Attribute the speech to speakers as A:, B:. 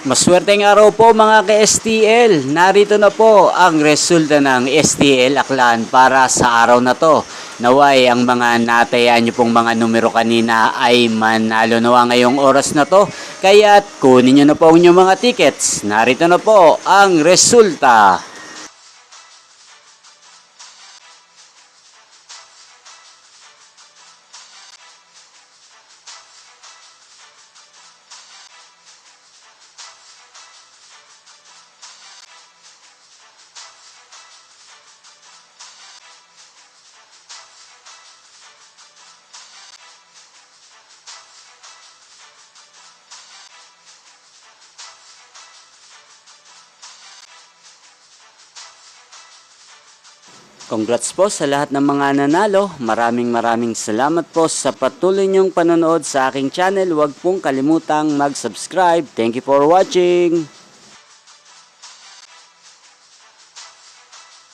A: Maswerteng araw po mga ka-STL. Narito na po ang resulta ng STL Aklan para sa araw na to. Naway ang mga natayaan nyo pong mga numero kanina ay manalo nawa ngayong oras na to. Kaya't kunin nyo na po ang inyong mga tickets. Narito na po ang resulta. Congrats po sa lahat ng mga nanalo. Maraming salamat po sa patuloy niyong panonood sa aking channel. Huwag pong kalimutang mag-subscribe. Thank you for watching.